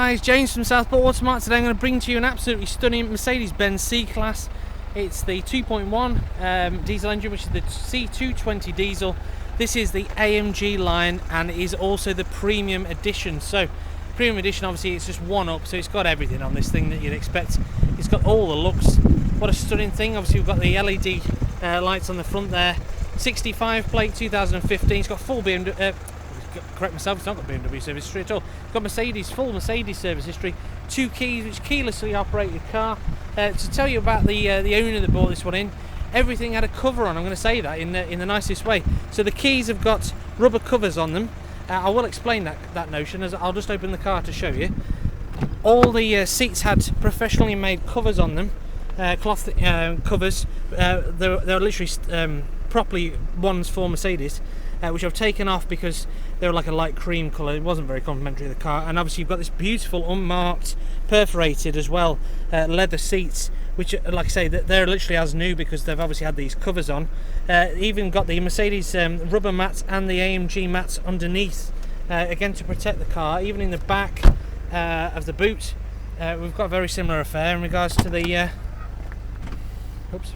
guys, James from Southport Automark. Today I'm going to bring to you an absolutely stunning Mercedes-Benz C-Class. It's the 2.1 diesel engine, which is the C220 diesel. This is the AMG line and it is also the premium edition. So premium edition, obviously it's just one up, so it's got everything on this thing that you'd expect. It's got all the looks. What a stunning thing. Obviously we've got the LED lights on the front there. 65 plate, 2015. It's got full BMW, correct myself, it's not got BMW service history at all. It's got Mercedes, full Mercedes service history. 2 keys, which keylessly operated car. To tell you about the owner that bought this one in, everything had a cover on. I'm going to say that in the nicest way. So the keys have got rubber covers on them. I will explain that notion as I'll just open the car to show you. All the seats had professionally made covers on them, cloth covers. They're literally properly ones for Mercedes, which I've taken off because they were like a light cream colour. It wasn't very complimentary of the car. And obviously you've got this beautiful unmarked, perforated as well, leather seats, which, like I say, they're literally as new because they've obviously had these covers on. Even got the Mercedes rubber mats and the AMG mats underneath, again to protect the car. Even in the back of the boot, we've got a very similar affair in regards to the oops,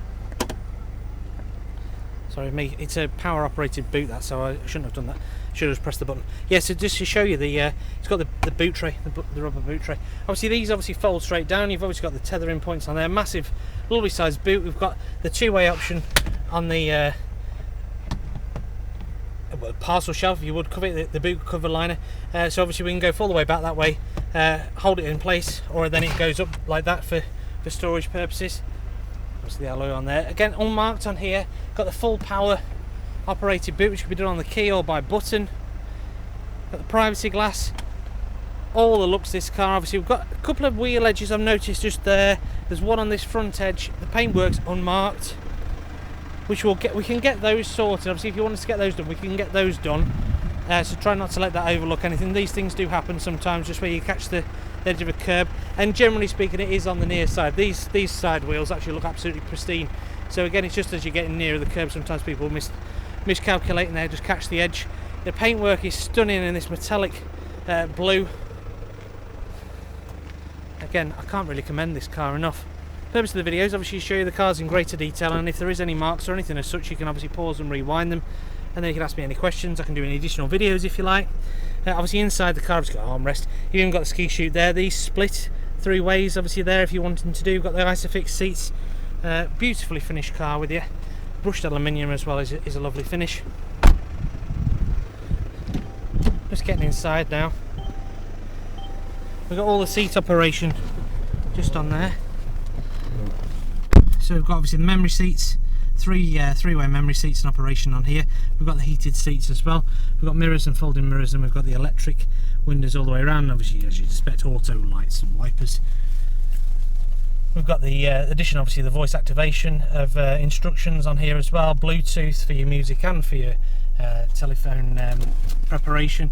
sorry me, it's a power operated boot, that, so I shouldn't have done that. Should have just pressed the button. Yeah, so just to show you it's got the boot tray, the rubber boot tray. Obviously these fold straight down. You've obviously got the tethering points on there. Massive, lovely sized boot. We've got the two-way option on the parcel shelf, if you would cover it, the boot cover liner. So obviously we can go all the way back that way, hold it in place, or then it goes up like that for storage purposes. Obviously the alloy on there. Again, unmarked on here. Got the full power operated boot, which can be done on the key or by button. Got the privacy glass. All the looks of this car. Obviously we've got a couple of wheel edges I've noticed just there. There's one on this front edge. The paintwork's unmarked, which we can get those sorted. Obviously if you want us to get those done, we can get those done. So try not to let that overlook anything. These things do happen sometimes, just where you catch the edge of a curb, and generally speaking it is on the near side. These side wheels actually look absolutely pristine. So again, it's just as you're getting nearer the curb, sometimes people miscalculating there, just catch the edge. The paintwork is stunning in this metallic blue. Again, I can't really commend this car enough. The purpose of the video is obviously to show you the cars in greater detail, and if there is any marks or anything as such, you can obviously pause and rewind them, and then you can ask me any questions. I can do any additional videos if you like. Obviously inside the car has got armrest. You've even got the ski chute there. These split 3 ways obviously there if you want them to do. You've got the Isofix seats. Beautifully finished car with you. Brushed aluminium as well is a lovely finish. Just getting inside now. We've got all the seat operation just on there. So we've got obviously the memory seats, three-way memory seats in operation on here. We've got the heated seats as well. We've got mirrors and folding mirrors, and we've got the electric windows all the way around. Obviously, as you'd expect, auto lights and wipers. We've got the addition, obviously, the voice activation of instructions on here as well. Bluetooth for your music and for your telephone preparation.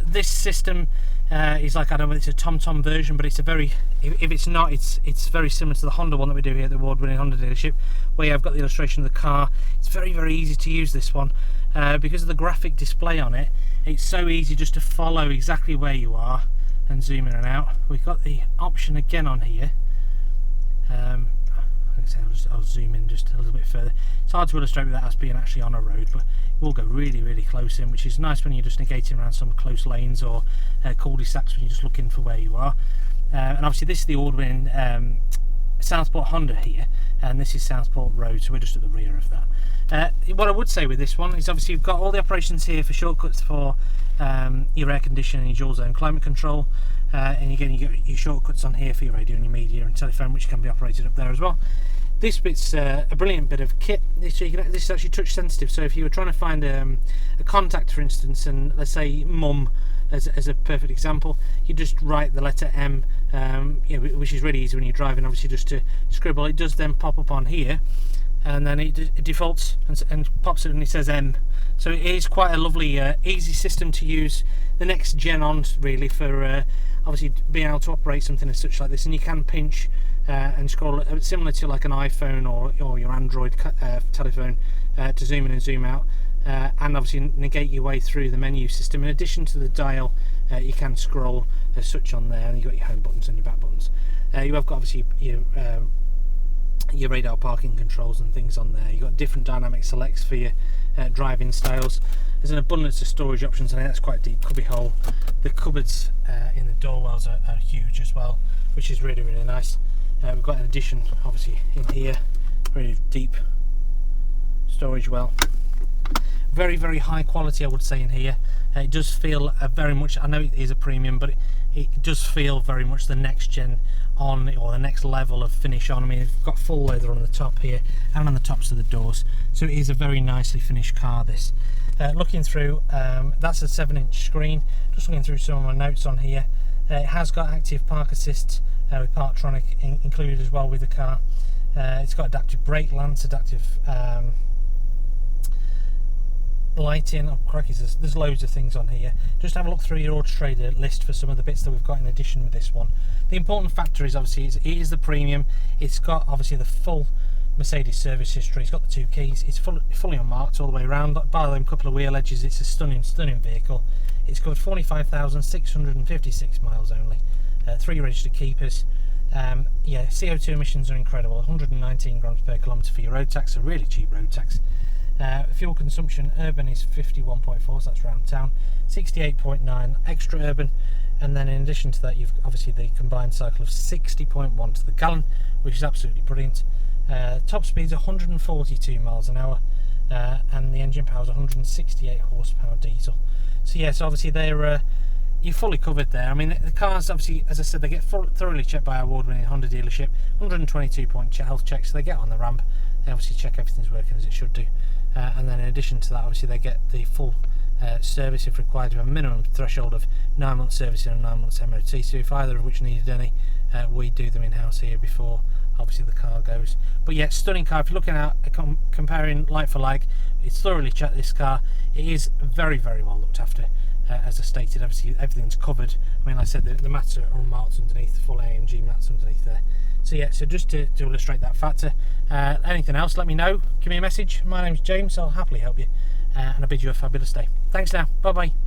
This system is like, I don't know if it's a TomTom version, but it's a very, if it's not, it's very similar to the Honda one that we do here at the award-winning Honda dealership, where I've got the illustration of the car. It's very, very easy to use this one because of the graphic display on it. It's so easy just to follow exactly where you are and zoom in and out. We've got the option again on here. I'll zoom in just a little bit further. It's hard to illustrate with that as being actually on a road, but we'll go really, really close in, which is nice when you're just negating around some close lanes or cul-de-sacs when you're just looking for where you are. And obviously this is the award-winning Southport Honda here, and this is Southport Road, so we're just at the rear of that. What I would say with this one is obviously you've got all the operations here for shortcuts for your air conditioning and your dual zone climate control, and again you get your shortcuts on here for your radio and your media and telephone, which can be operated up there as well. This bit's a brilliant bit of kit. This is actually touch sensitive, so if you were trying to find a contact, for instance, and let's say mum as a perfect example, you just write the letter M, which is really easy when you're driving, obviously, just to scribble. It does then pop up on here, and then it defaults and pops it and it says M. So it is quite a lovely, easy system to use. The next gen on, really, for obviously being able to operate something as such like this, and you can pinch and scroll similar to like an iPhone or your Android telephone to zoom in and zoom out, and obviously negate your way through the menu system. In addition to the dial, you can scroll as such on there, and you've got your home buttons and your back buttons. You have got obviously your radar parking controls and things on there. You've got different dynamic selects for your driving styles. There's an abundance of storage options, and that's quite deep cubby hole. The cupboards in the door wells are huge as well, which is really, really nice. We've got an addition obviously in here, really deep storage well. Very, very high quality, I would say, in here. It does feel very much, I know it is a premium, but it does feel very much the next gen on, or the next level of finish on. I mean, it's got full leather on the top here and on the tops of the doors, so it is a very nicely finished car, this. Looking through, that's a 7-inch screen. Just looking through some of my notes on here. It has got active park assist with Parktronic included as well with the car. It's got adaptive brake lamps, adaptive lighting. Oh crikey, there's loads of things on here. Just have a look through your Auto Trader list for some of the bits that we've got in addition with this one. The important factor is obviously it is the premium. It's got obviously the full Mercedes service history. It's got the 2 keys. It's fully unmarked all the way around. Bar them couple of wheel edges, it's a stunning vehicle. It's covered 45,656 miles only. 3 registered keepers. Yeah, CO2 emissions are incredible. 119 grams per kilometre for your road tax, a really cheap road tax. Fuel consumption, urban is 51.4, so that's around town. 68.9 extra urban, and then in addition to that, you've obviously the combined cycle of 60.1 to the gallon, which is absolutely brilliant. Top speed's 142 miles an hour, and the engine power is 168 horsepower diesel. So yes, obviously they're you're fully covered there. I mean, the cars obviously, as I said, they get thoroughly checked by our award-winning Honda dealership. 122-point health checks. So they get on the ramp. They obviously check everything's working as it should do, and then in addition to that, obviously they get the full service if required, to a minimum threshold of 9 months servicing and 9 months MOT. So if either of which needed any, we do them in-house here before obviously the car goes. But yeah, stunning car. If you're looking at comparing like for like, it's thoroughly checked, this car. It is very, very well looked after. As I stated, obviously everything's covered. I mean, like I said, the mats are unmarked underneath, the full AMG mats underneath there. So yeah, so just to illustrate that factor. Anything else, let me know. Give me a message. My name's James, I'll happily help you. And I bid you a fabulous day. Thanks now. Bye bye.